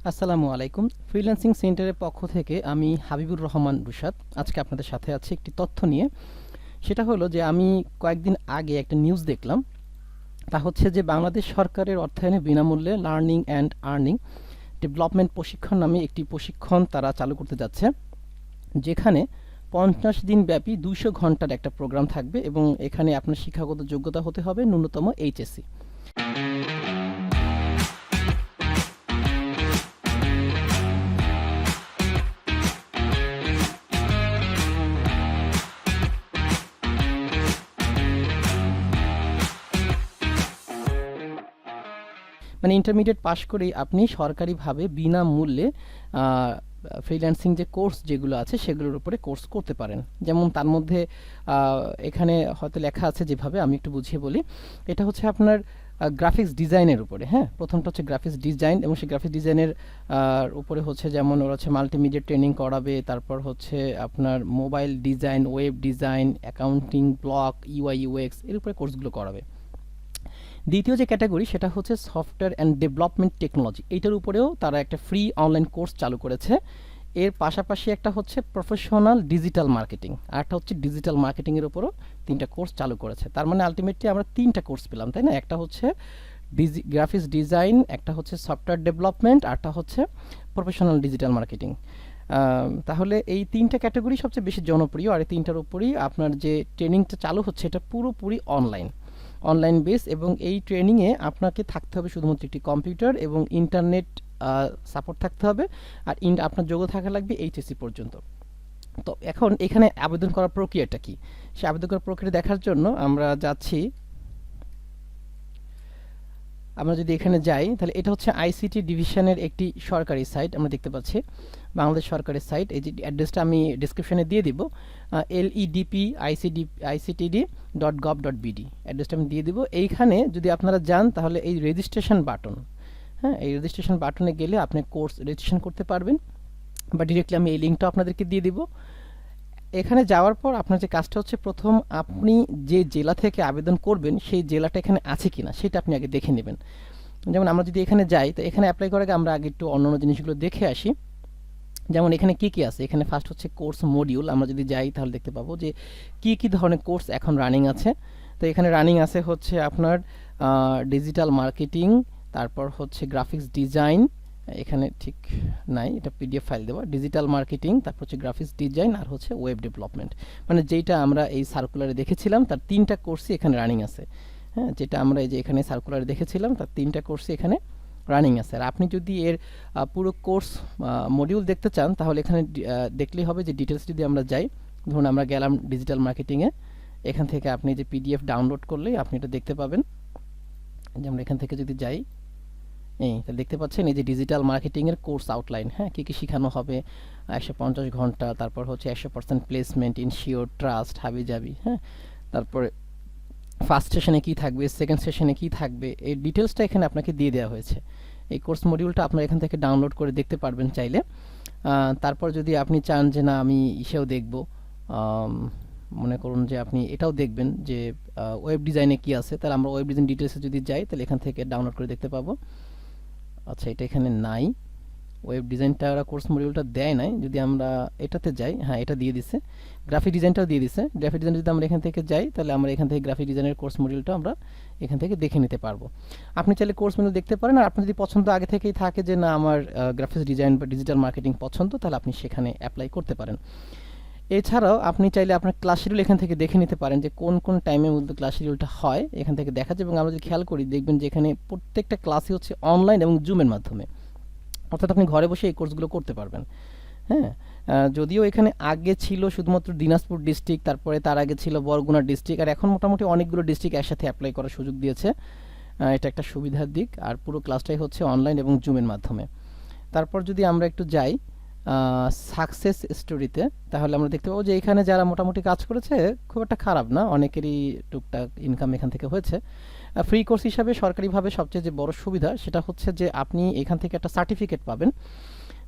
আসসালামু আলাইকুম। ফ্রিল্যান্সিং সেন্টারের পক্ষ থেকে আমি হাবিবুর রহমান রুশাদ আজকে আপনাদের সাথে আছি একটি তথ্য নিয়ে। সেটা হলো যে আমি কয়েকদিন আগে একটা নিউজ দেখলাম। তা হচ্ছে যে বাংলাদেশ সরকারের অর্থায়নে বিনামূল্যে লার্নিং অ্যান্ড আর্নিং ডেভেলপমেন্ট প্রশিক্ষণ নামে একটি প্রশিক্ষণ তারা চালু করতে যাচ্ছে, যেখানে 50 দিন ব্যাপী 200 ঘন্টার একটা প্রোগ্রাম থাকবে এবং এখানে আপনার শিক্ষাগত যোগ্যতা হতে হবে ন্যূনতম এইচএসসি। মানে ইন্টারমিডিয়েট পাশ করেই আপনি সরকারিভাবে বিনামূল্যে ফ্রিল্যান্সিং যে কোর্স যেগুলো আছে সেগুলোর উপরে কোর্স করতে পারেন। যেমন তার মধ্যে এখানে হয়তো লেখা আছে যেভাবে, আমি একটু বুঝিয়ে বলি। এটা হচ্ছে আপনার গ্রাফিক্স ডিজাইনের উপরে। হ্যাঁ, প্রথমটা হচ্ছে গ্রাফিক্স ডিজাইন, এবং সেই গ্রাফিক্স ডিজাইনের উপরে হচ্ছে যেমন ওরা হচ্ছে মাল্টিমিডিয়া ট্রেনিং করাবে, তারপর হচ্ছে আপনার mobile design, web design, accounting, blog, UI UX এর উপরে কোর্সগুলো করাবে। দ্বিতীয় যে ক্যাটাগরি সেটা হচ্ছে সফটওয়্যার অ্যান্ড ডেভেলপমেন্ট টেকনোলজি। এইটার উপরেও তারা একটা ফ্রি অনলাইন কোর্স চালু করেছে। এর পাশাপাশি একটা হচ্ছে প্রফেশনাল ডিজিটাল মার্কেটিং, আর একটা হচ্ছে ডিজিটাল মার্কেটিংয়ের উপরও 3টা কোর্স চালু করেছে। তার মানে আলটিমেটলি আমরা 3টা কোর্স পেলাম, তাই না? একটা হচ্ছে গ্রাফিক্স ডিজাইন, একটা হচ্ছে সফটওয়্যার ডেভেলপমেন্ট, আরটা হচ্ছে প্রফেশনাল ডিজিটাল মার্কেটিং। তাহলে এই 3টা ক্যাটাগরি সবচেয়ে বেশি জনপ্রিয়, আর এই 3টার উপরই আপনার যে ট্রেনিংটা চালু হচ্ছে এটা পুরোপুরি অনলাইন বেস, এবং এই ট্রেনিংয়ে আপনাকে থাকতে হবে শুধুমাত্র একটি কম্পিউটার এবং ইন্টারনেট সাপোর্ট থাকতে হবে, আর আপনার যোগ্যতা থাকা লাগবে এইচএসসি পর্যন্ত। তো এখন এখানে আবেদন করার প্রক্রিয়াটা কি, সে আবেদন করার প্রক্রিয়া দেখার জন্য আমরা যাচ্ছি। আমরা যদি এখানে যাই তাহলে এটা হচ্ছে আইসিটি ডিভিশনের একটি সরকারি সাইট, আমরা দেখতে পাচ্ছি বাংলাদেশ সরকারের সাইট। এই যে অ্যাড্রেসটা আমি ডিসক্রিপশনে দিয়ে দিব, ledpictd.gov.bd অ্যাড্রেসটা আমি দিয়ে দিব। এইখানে যদি আপনারা যান তাহলে এই রেজিস্ট্রেশন বাটন, হ্যাঁ, এই রেজিস্ট্রেশন বাটনে গেলে আপনি কোর্স রেজিস্ট্রেশন করতে পারবেন, বা ডিরেক্টলি আমি এই লিঙ্কটা আপনাদেরকে দিয়ে দিব। এখানে যাওয়ার পর আপনার যে কাজটা হচ্ছে, প্রথম আপনি যে জেলা থেকে আবেদন করবেন সেই জেলাটা এখানে আছে কিনা সেটা আপনি আগে দেখে নেবেন। যেমন আমরা যদি এখানে যাই, তো এখানে অ্যাপ্লাই করার আগে আমরা আগে একটু অন্যান্য জিনিসগুলো দেখে আসি। যেমন এখানে কি কি আছে, এখানে ফার্স্ট হচ্ছে কোর্স মডিউল। আমরা যদি যাই তাহলে দেখতে পাবো যে কি কি ধরনের কোর্স এখন রানিং আছে। তো এখানে রানিং আছে হচ্ছে আপনার ডিজিটাল মার্কেটিং, তারপর হচ্ছে গ্রাফিক্স ডিজাইন, এখানে ঠিক নাই, এটা পিডিএফ ফাইল দেওয়া, ডিজিটাল মার্কেটিং, তারপর হচ্ছে গ্রাফিক্স ডিজাইন, আর হচ্ছে ওয়েব ডেভেলপমেন্ট। মানে যেটা আমরা এই সার্কুলারে দেখেছিলাম তার 3টা কোর্সই এখানে রানিং আছে। হ্যাঁ, যেটা আমরা এই যে এখানে সার্কুলারে দেখেছিলাম তার 3টা কোর্সই এখানে রানিং আছে। আর আপনি যদি এর পুরো কোর্স মডিউল দেখতে চান তাহলে এখানে দেখলেই হবে যে ডিটেলস যদি আমরা যাই, ধরুন আমরা গেলাম ডিজিটাল মার্কেটিংয়ে, এখান থেকে আপনি যে পিডিএফ ডাউনলোড করলেই আপনি এটা দেখতে পাবেন। যে আমরা এখান থেকে যদি যাই, এই তাহলে দেখতে পাচ্ছেন এই যে ডিজিটাল মার্কেটিংয়ের কোর্স আউটলাইন। হ্যাঁ, কী কী শেখানো হবে, 150 ঘন্টা, তারপর হচ্ছে 100% প্লেসমেন্ট, ইনশিওর, ট্রাস্ট, হাবিজাবি। হ্যাঁ, তারপরে ফার্স্ট সেশনে কী থাকবে, সেকেন্ড সেশনে কী থাকবে, এই ডিটেলসটা এখানে আপনাকে দিয়ে দেওয়া হয়েছে। এই কোর্স মডিউলটা আপনারা এখান থেকে ডাউনলোড করে দেখতে পারবেন চাইলে। তারপর যদি আপনি চান যে না আমি ইসেও দেখব, মনে করুন যে আপনি এটাও দেখবেন যে ওয়েব ডিজাইনে কি আছে, তাহলে আমরা ওয়েব ডিজাইন ডিটেলসে যদি যাই তাহলে এখান থেকে ডাউনলোড করে দেখতে পাবো। আচ্ছা, এটা এখানে নাই, ওয়েব ডিজাইনটা ওরা কোর্স মডিউলটা দেয় নাই। যদি আমরা এটাতে যাই, হ্যাঁ এটা দিয়ে দিছে, গ্রাফিক ডিজাইনটাও দিয়ে দিছে। গ্রাফিক ডিজাইন যদি আমরা এখান থেকে যাই তাহলে আমরা এখান থেকে গ্রাফিক ডিজাইনের কোর্স মডিউলটা আমরা এখান থেকে দেখে নিতে পারবো। আপনি চাইলে কোর্স মডিউল দেখতে পারেন, আর আপনার যদি পছন্দ আগে থেকেই থাকে যে না আমার গ্রাফিক্স ডিজাইন বা ডিজিটাল মার্কেটিং পছন্দ, তাহলে আপনি সেখানে অ্যাপ্লাই করতে পারেন। এছাড়াও আপনি চাইলে আপনার ক্লাস শিডিউল এখান থেকে দেখে নিতে পারেন যে কোন কোন টাইমের মধ্যে ক্লাস শিডিউলটা হয়, এখান থেকে দেখা যায়। এবং আমরা যদি খেয়াল করি দেখবেন যে এখানে প্রত্যেকটা ক্লাসই হচ্ছে অনলাইন এবং জুমের মাধ্যমে, অর্থাৎ আপনি ঘরে বসে এই কোর্সগুলো করতে পারবেন। হ্যাঁ, যদিও এখানে আগে ছিল শুধুমাত্র দিনাজপুর ডিস্ট্রিক্ট, তারপরে তার আগে ছিল বরগুনা ডিস্ট্রিক্ট, আর এখন মোটামুটি অনেকগুলো ডিস্ট্রিক্ট একসাথে অ্যাপ্লাই করার সুযোগ দিয়েছে। এটা একটা সুবিধার দিক। আর পুরো ক্লাসটাই হচ্ছে অনলাইন এবং জুমের মাধ্যমে। তারপর যদি আমরা একটু যাই সাকসেস স্টোরিতে, তাহলে আমরা দেখতে পাবো যে এখানে যারা মোটামুটি কাজ করেছে খুব একটা খারাপ না, অনেকেরই টুকটাক ইনকাম এখান থেকে হয়েছে। ফ্রি কোর্স হিসাবে সরকারিভাবে সবচেয়ে যে বড় সুবিধা সেটা হচ্ছে যে আপনি এখান থেকে একটা সার্টিফিকেট পাবেন।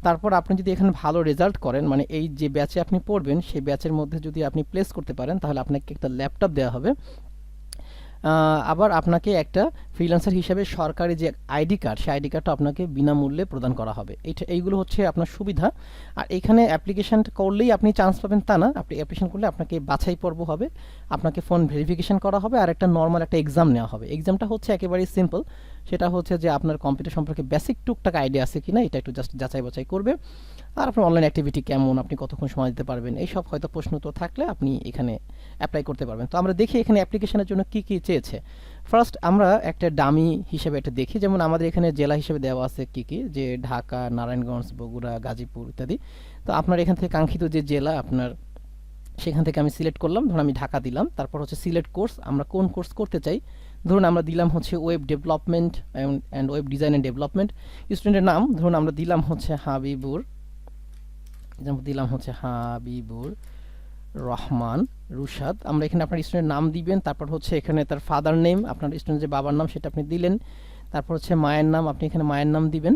তারপর আপনি যদি এখানে ভালো রেজাল্ট করেন, মানে এই যে ব্যাচে আপনি পড়বেন সেই ব্যাচের মধ্যে যদি আপনি প্লেস করতে পারেন তাহলে আপনাকে একটা ল্যাপটপ দেওয়া হবে। আবার আপনাকে একটা ফ্রিল্যান্সার হিসেবে সরকারি যে আইডি কার্ড, সেই আইডি কার্ডটা আপনাকে বিনামূল্যে প্রদান করা হবে। এইগুলো হচ্ছে আপনার সুবিধা। আর এখানে অ্যাপ্লিকেশন করলেই আপনি চান্স পাবেন তা না, আপনি অ্যাপ্লিকেশন করলে আপনাকে বাছাই পর্ব হবে, আপনাকে ফোন ভেরিফিকেশন করা হবে, আর একটা নর্মাল একটা এক্সাম নেওয়া হবে। এক্সামটা হচ্ছে একেবারেই সিম্পল, সেটা হচ্ছে যে আপনার কম্পিউটার সম্পর্কে বেসিক টুকটাক আইডিয়া আছে কিনা এটা একটু জাস্ট যাচাই বাছাই করবে, আর আপনার অনলাইন অ্যাক্টিভিটি কেমন, আপনি কতক্ষণ সময় দিতে পারবেন, এইসব হয়তো প্রশ্ন তো থাকলে আপনি এখানে অ্যাপ্লাই করতে পারবেন। তো আমরা দেখি এখানে অ্যাপ্লিকেশনের জন্য কি কি চেয়েছে। ফার্স্ট আমরা একটা ডামি হিসেবে একটা দেখি, যেমন আমাদের এখানে জেলা হিসেবে দেওয়া আছে কি কি, যে ঢাকা, নারায়ণগঞ্জ, বগুড়া, গাজীপুর ইত্যাদি। তো আপনার এখান থেকে কাঙ্ক্ষিত যে জেলা আপনার, সেখান থেকে আমি সিলেক্ট করলাম, ধরুন আমি ঢাকা দিলাম। তারপর হচ্ছে সিলেক্ট কোর্স, আমরা কোন কোর্স করতে চাই, ধরুন আমরা দিলাম হচ্ছে web development and web design and development. স্টুডেন্টের নাম ধরুন আমরা দিলাম হচ্ছে হাবিবুর, দিলাম হচ্ছে হাবিবুর রহমান রুশাদ। আমরা এখানে আপনার স্টুডেন্টের নাম দিবেন, তারপর হচ্ছে এখানে তার ফাদার নেম, আপনার স্টুডেন্টের যে বাবার নাম সেটা আপনি দিলেন, তারপর হচ্ছে মায়ের নাম, আপনি এখানে মায়ের নাম দিবেন।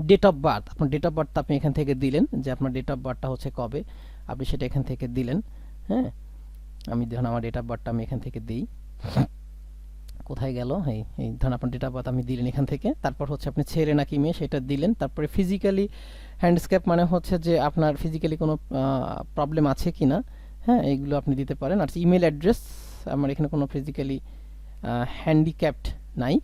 ডেট অফ বার্থ, আপনার ডেট অফ বার্থটা আপনি এখান থেকে দিলেন, যে আপনার ডেট অফ বার্থটা হচ্ছে কবে, আপনি সেটা এখান থেকে দিলেন। হ্যাঁ, আমি ধরুন আমার ডেট অফ বার্থটা আমি এখান থেকে দিই, কোথায় গেল, এই ধরুন আপনার ডেট অফ বার্থ আমি দিলেন এখান থেকে। তারপর হচ্ছে আপনি ছেলে নাকি মেয়ে সেটা দিলেন। তারপরে ফিজিক্যালি হ্যান্ডস্কেপ, মানে হচ্ছে যে আপনার ফিজিক্যালি কোনো প্রবলেম আছে কি না, হ্যাঁ এইগুলো আপনি দিতে পারেন। আর ইমেল অ্যাড্রেস, আমার এখানে কোনো ফিজিক্যালি হ্যান্ডিক্যাপড নাই,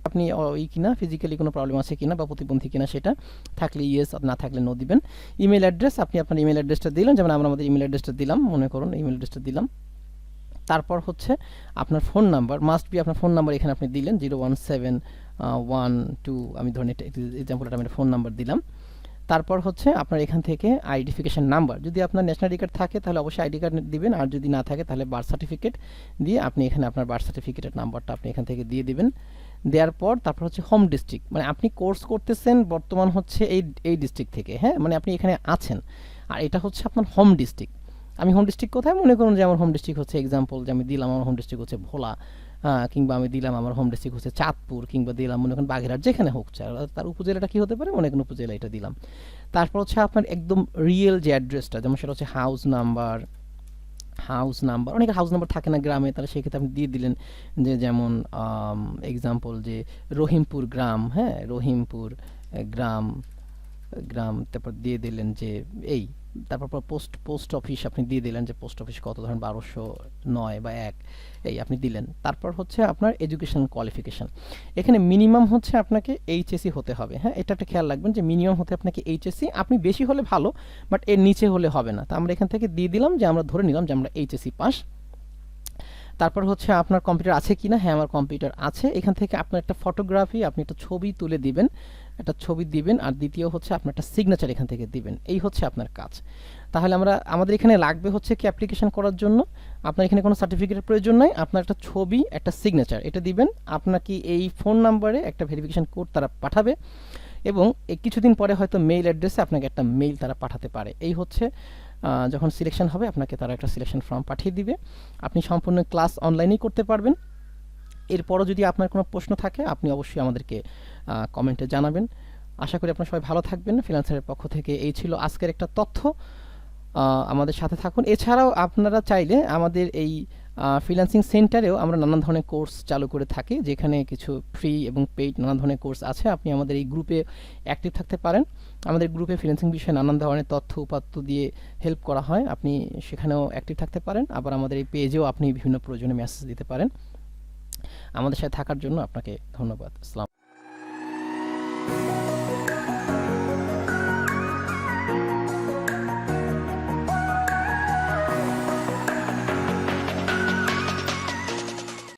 আপনি ওই কিনা ফিজিক্যালি কোনো প্রবলেম আছে কিনা বা প্রতিবন্ধী কিনা সেটা থাকলে ইয়েস, না থাকলে নো দিবেন। ইমেল অ্যাড্রেস, আপনি আপনার ইমেল অ্যাড্রেসটা দিলেন, যেমন আমরা আমাদের ইমেল অ্যাড্রেসটা দিলাম, মনে করুন ইমেল অ্যাড্রেসটা দিলাম। তারপর হচ্ছে আপনার ফোন নাম্বার, মাস্ট বি আপনার ফোন নাম্বার এখানে আপনি দিলেন 01712, আমি ধরুন এটা এক্সাম্পলটা আমি ফোন নাম্বার দিলাম। তারপর হচ্ছে আপনার এখান থেকে আইডেন্টিফিকেশন নাম্বার, যদি আপনার ন্যাশনাল আইডি কার্ড থাকে তাহলে অবশ্যই আইডি কার্ড দিবেন, আর যদি না থাকে তাহলে বার্থ সার্টিফিকেট দিয়ে আপনি এখানে আপনার বার্থ সার্টিফিকেটের নাম্বারটা আপনি এখান থেকে দিয়ে দিবেন। দেওয়ার পর তারপর হচ্ছে হোম ডিস্ট্রিক্ট, মানে আপনি কোর্স করতেছেন বর্তমান হচ্ছে এই ডিস্ট্রিক্ট থেকে, হ্যাঁ মানে আপনি এখানে আছেন, আর এটা হচ্ছে আপনার হোম ডিস্ট্রিক্ট। আমি হোম ডিস্ট্রিক্ট কোথায়, মনে করুন যে আমার হোম ডিস্ট্রিক্ট হচ্ছে এক্সাম্পল যে আমি দিলাম আমার হোম ডিস্ট্রিক্ট হচ্ছে ভোলা, কিংবা আমি দিলাম আমার হোম ডিস্ট্রিক্ট হচ্ছে চাঁদপুর, কিংবা দিলাম মনে করেন বাগেরহাট, যেখানে হোক তার উপজেলাটা কি হতে পারে, মনে করেন উপজেলা, এটা দিলাম। তারপর হচ্ছে আপনার একদম রিয়েল যে অ্যাড্রেসটা, যেমন সেটা হচ্ছে হাউস নাম্বার, অনেকের হাউস নাম্বার থাকে না গ্রামে, তাহলে সেক্ষেত্রে আপনি দিয়ে দিলেন যে যেমন এক্সাম্পল যে রহিমপুর গ্রাম, হ্যাঁ রহিমপুর গ্রাম, তারপর দিয়ে দিলেন যে এই, তারপর পোস্ট অফিস আপনি দিয়ে দিলেন যে পোস্ট অফিস কত, ধরেন 1209 বা 1, এই আপনি দিলেন। তারপর হচ্ছে আপনার এডুকেশন কোয়ালিফিকেশন, এখানে মিনিমাম হচ্ছে আপনাকে এইচএসসি হতে হবে, হ্যাঁ এটা একটা খেয়াল রাখবেন যে মিনিমাম হতে আপনাকে এইচএসসি, আপনি বেশি হলে ভালো বাট এর নিচে হলে হবে না। তো আমরা এখান থেকে দিয়ে দিলাম যে আমরা ধরে নিলাম যে আমরা এইচএসসি পাস। তারপর হচ্ছে আপনার কম্পিউটার আছে কিনা, হ্যাঁ আমার কম্পিউটার আছে। এখান থেকে আপনার একটা ফটোগ্রাফি, আপনি একটা ছবি তুলে দিবেন, একটা ছবি দিবেন, আর দ্বিতীয় হচ্ছে আপনার একটা সিগনেচার এখান থেকে দিবেন, এই হচ্ছে আপনার কাজ। তাহলে আমাদের এখানে লাগবে হচ্ছে কি অ্যাপ্লিকেশন করার জন্য আপনার এখানে কোনো সার্টিফিকেটের প্রয়োজন নাই, আপনার একটা ছবি, একটা সিগনেচার এটা দিবেন। আপনাকে এই ফোন নাম্বারে একটা ভেরিফিকেশন কোড তারা পাঠাবে, এবং কিছুদিন পরে হয়তো মেইল অ্যাড্রেসে আপনাকে একটা মেইল তারা পাঠাতে পারে। এই হচ্ছে যখন সিলেকশন হবে আপনাকে তারা একটা সিলেকশন ফর্ম পাঠিয়ে দিবে, আপনি সম্পূর্ণ ক্লাস অনলাইনেই করতে পারবেন। এরপরও যদি আপনার কোনো প্রশ্ন থাকে আপনি অবশ্যই আমাদেরকে কমেন্টে জানাবেন। আশা করি আপনারা সবাই ভালো থাকবেন। ফ্রিল্যান্সারের পক্ষ থেকে এই ছিল আজকের একটা তথ্য, আমাদের সাথে থাকুন। এছাড়াও আপনারা চাইলে আমাদের এই ফ্রিল্যান্সিং সেন্টারেও আমরা নানান ধরনের কোর্স চালু করে থাকি, যেখানে কিছু ফ্রি এবং পেইড নানান ধরনের কোর্স আছে। আপনি আমাদের এই গ্রুপে অ্যাক্টিভ থাকতে পারেন। আমাদের গ্রুপে ফ্রিল্যান্সিং বিষয়ে নানান ধরনের তথ্য উপাত্ত দিয়ে হেল্প করা হয়, আপনি সেখানেও অ্যাক্টিভ থাকতে পারেন। আবার আমাদের এই পেজেও আপনি বিভিন্ন প্রয়োজনে মেসেজ দিতে পারেন। আমাদের সাথে থাকার জন্য আপনাকে ধন্যবাদ। আসসালাম।